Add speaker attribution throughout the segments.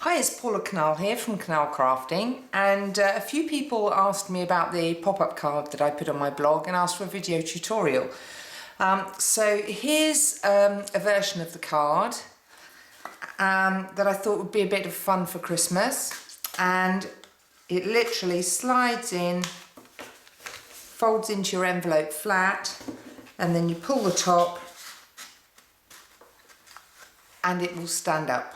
Speaker 1: Hi, it's Paula Knall here from Knall Crafting, and a few people asked me about the pop-up card that I put on my blog and asked for a video tutorial. So here's a version of the card that I thought would be a bit of fun for Christmas, and it literally slides in, folds into your envelope flat, and then you pull the top and it will stand up.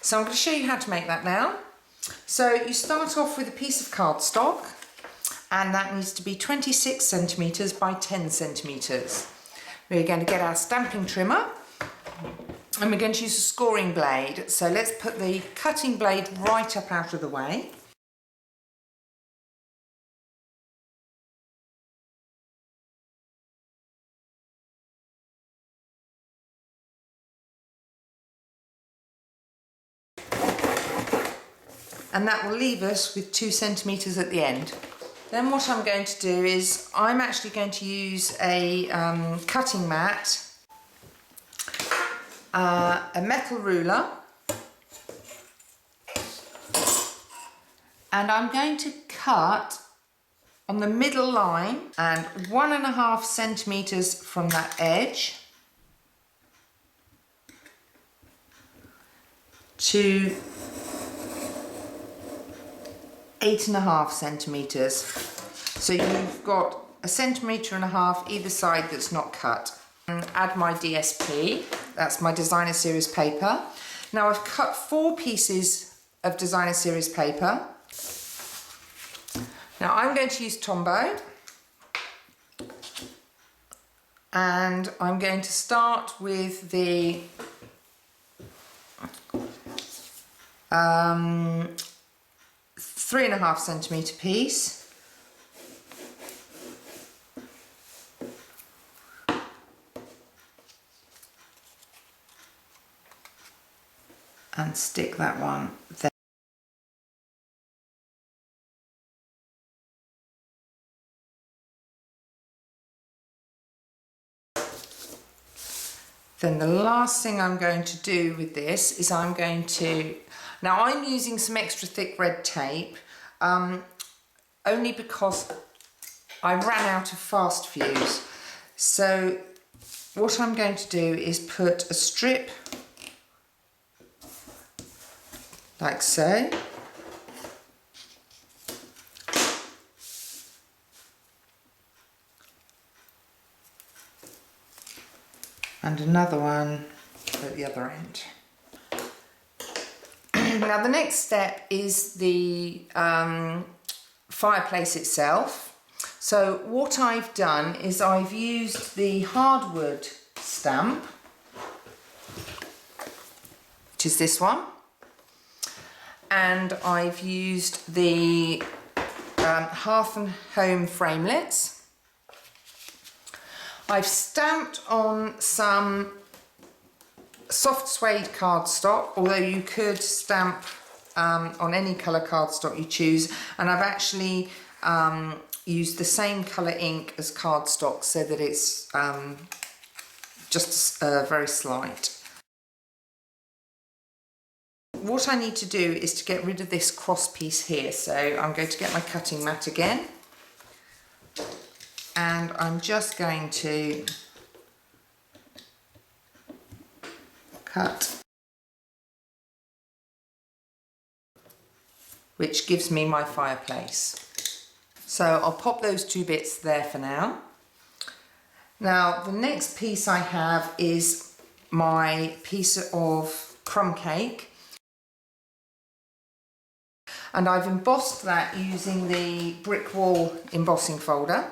Speaker 1: So I'm going to show you how to make that now. So you start off with a piece of cardstock, and that needs to be 26 centimetres by 10 centimetres. We're going to get our stamping trimmer and we're going to use a scoring blade. So let's put the cutting blade right up out of the way. And that will leave us with 2 centimetres at the end. Then what I'm going to do is I'm actually going to use a cutting mat, a metal ruler, and I'm going to cut on the middle line and 1.5 centimetres from that edge to 8.5 centimetres. So you've got 1.5 centimetres either side that's not cut. And add my DSP, that's my designer series paper. Now I've cut 4 pieces of designer series paper. Now I'm going to use Tombow, and I'm going to start with the 3.5 centimetre piece, and stick that one there. Then the last thing I'm going to do with this is I'm using some extra thick red tape, only because I ran out of fast fuse. So what I'm going to do is put a strip like so, and another one at the other end. Now the next step is the fireplace itself. So what I've done is I've used the hardwood stamp, which is this one, and I've used the Hearth and Home framelits. I've stamped on some soft suede cardstock, although you could stamp on any colour cardstock you choose, and I've actually used the same colour ink as cardstock so that it's just very slight. What I need to do is to get rid of this cross piece here, so I'm going to get my cutting mat again, and I'm just going to cut, which gives me my fireplace. So I'll pop those 2 bits there for now. Now the next piece I have is my piece of crumb cake, and I've embossed that using the brick wall embossing folder.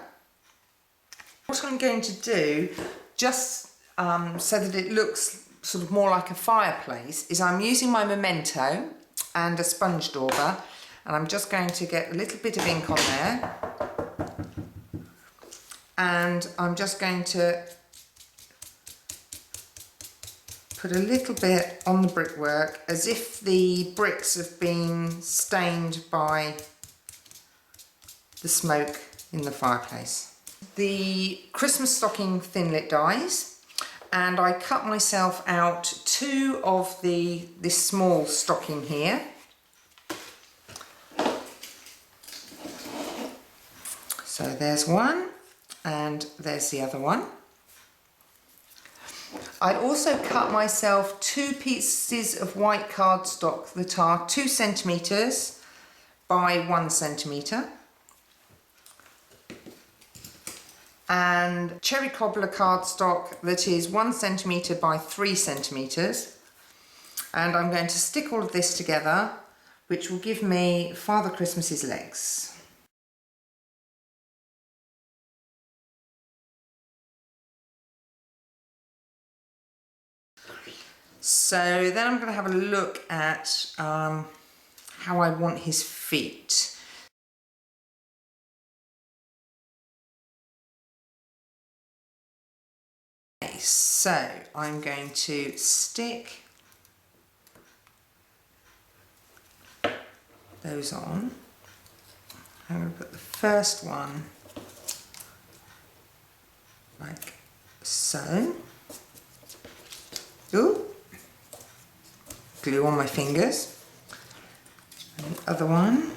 Speaker 1: What I'm going to do, just so that it looks sort of more like a fireplace, is I'm using my memento and a sponge dauber, and I'm just going to get a little bit of ink on there, and I'm just going to put a little bit on the brickwork as if the bricks have been stained by the smoke in the fireplace. The Christmas stocking thin lit dies, and I cut myself out two of this small stocking here. So there's one and there's the other one. I also cut myself 2 pieces of white cardstock that are 2 centimetres by 1 centimetre. And cherry cobbler cardstock that is 1 centimetre by 3 centimetres. And I'm going to stick all of this together, which will give me Father Christmas's legs. So then I'm going to have a look at how I want his feet. Okay, so I'm going to stick those on. I'm going to put the first one like so. Ooh. Glue on my fingers, and the other one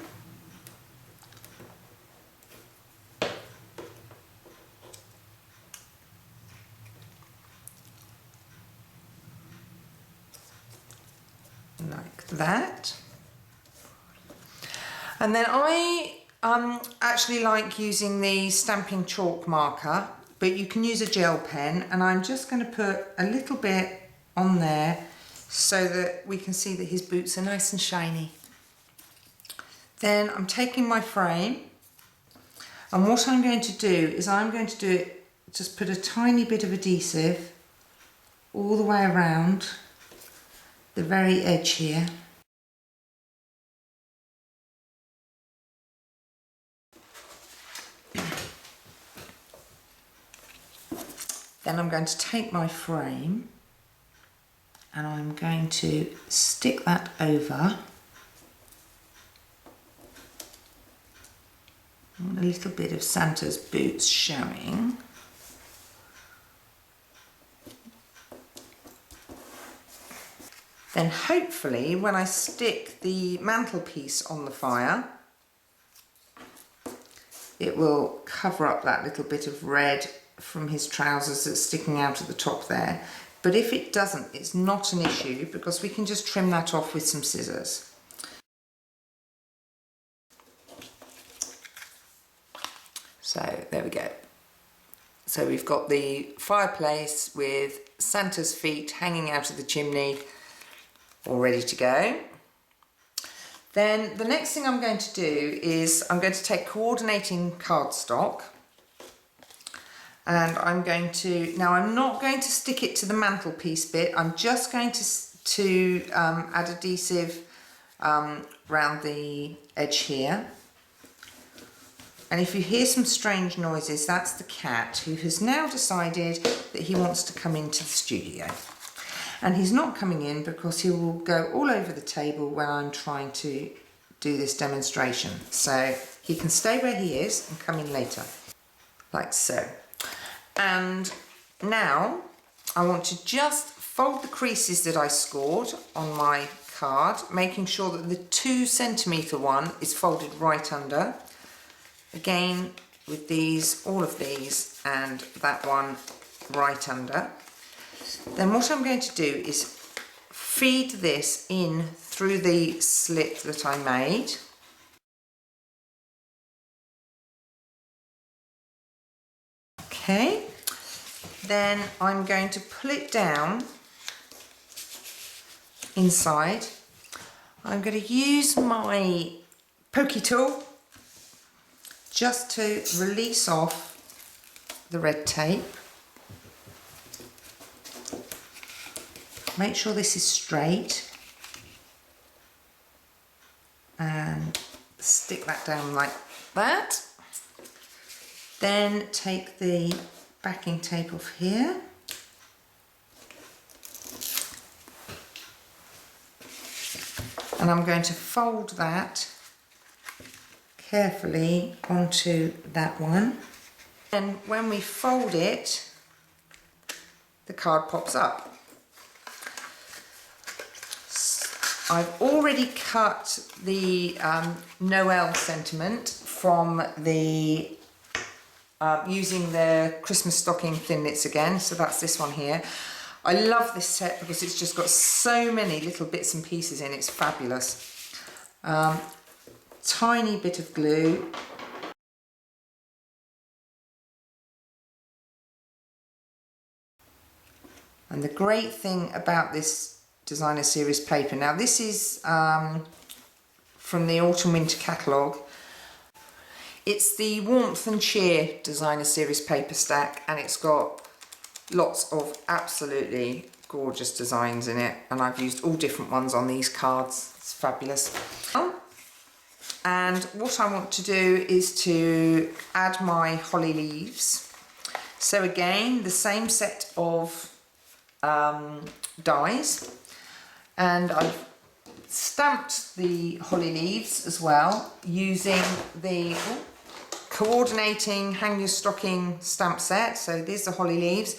Speaker 1: like that. And then I actually like using the stamping chalk marker, but you can use a gel pen, and I'm just going to put a little bit on there so that we can see that his boots are nice and shiny. Then I'm taking my frame, and what I'm going to do is I'm going to do it, just put a tiny bit of adhesive all the way around the very edge here. Then I'm going to take my frame and I'm going to stick that over. And a little bit of Santa's boots showing. Then hopefully when I stick the mantelpiece on the fire, it will cover up that little bit of red from his trousers that's sticking out at the top there. But if it doesn't, it's not an issue because we can just trim that off with some scissors. So there we go. So we've got the fireplace with Santa's feet hanging out of the chimney, all ready to go. Then the next thing I'm going to do is I'm going to take coordinating cardstock, and I'm going to, now I'm not going to stick it to the mantelpiece bit, I'm just going to add adhesive around the edge here. And if you hear some strange noises, that's the cat who has now decided that he wants to come into the studio. And he's not coming in because he will go all over the table when I'm trying to do this demonstration. So he can stay where he is and come in later, like so. And now I want to just fold the creases that I scored on my card, making sure that the 2 centimetre one is folded right under. Again with these, all of these, and that one right under. Then what I'm going to do is feed this in through the slit that I made. Okay, then I'm going to pull it down inside. I'm going to use my pokey tool just to release off the red tape. Make sure this is straight and stick that down like that. Then take the backing tape off here. And I'm going to fold that carefully onto that one. And when we fold it, the card pops up. I've already cut the Noel sentiment from the using the Christmas stocking thin knits again, so that's this one here. I love this set because it's just got so many little bits and pieces in, it's fabulous. Tiny bit of glue. And the great thing about this designer series paper, now this is from the autumn winter catalogue. It's the Warmth and Cheer designer series paper stack, and it's got lots of absolutely gorgeous designs in it, and I've used all different ones on these cards. It's fabulous. And what I want to do is to add my holly leaves. So again, the same set of dies, and I've stamped the holly leaves as well using the coordinating hang your stocking stamp set. So these are holly leaves.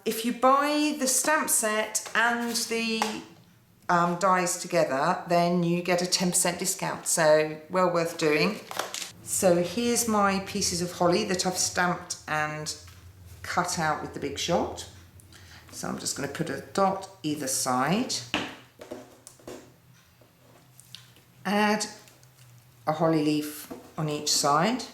Speaker 1: If you buy the stamp set and the dies together, then you get a 10% discount, so well worth doing. So here's my pieces of holly that I've stamped and cut out with the Big Shot. So I'm just going to put a dot either side, add a holly leaf on each side.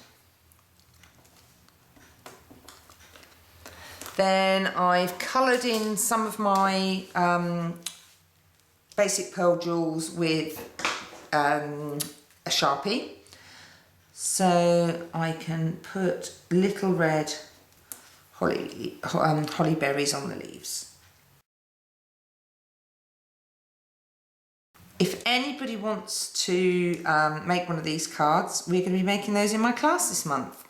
Speaker 1: Then I've coloured in some of my basic pearl jewels with a Sharpie. So I can put little red holly berries on the leaves. If anybody wants to make one of these cards, we're going to be making those in my class this month.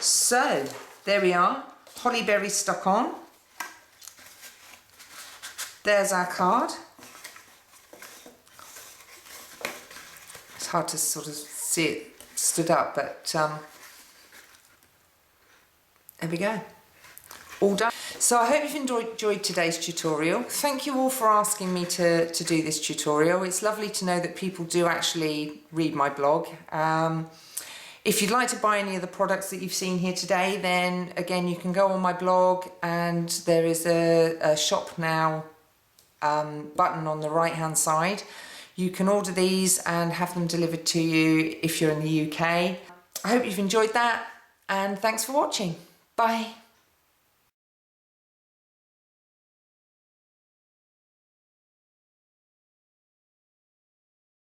Speaker 1: So there we are, holly berries stuck on. There's our card. It's hard to sort of see it stood up, but there we go. All done. So I hope you've enjoyed today's tutorial. Thank you all for asking me to do this tutorial. It's lovely to know that people do actually read my blog. If you'd like to buy any of the products that you've seen here today, then again you can go on my blog, and there is a shop now button on the right hand side. You can order these and have them delivered to you if you're in the UK. I hope you've enjoyed that, and thanks for watching. Bye.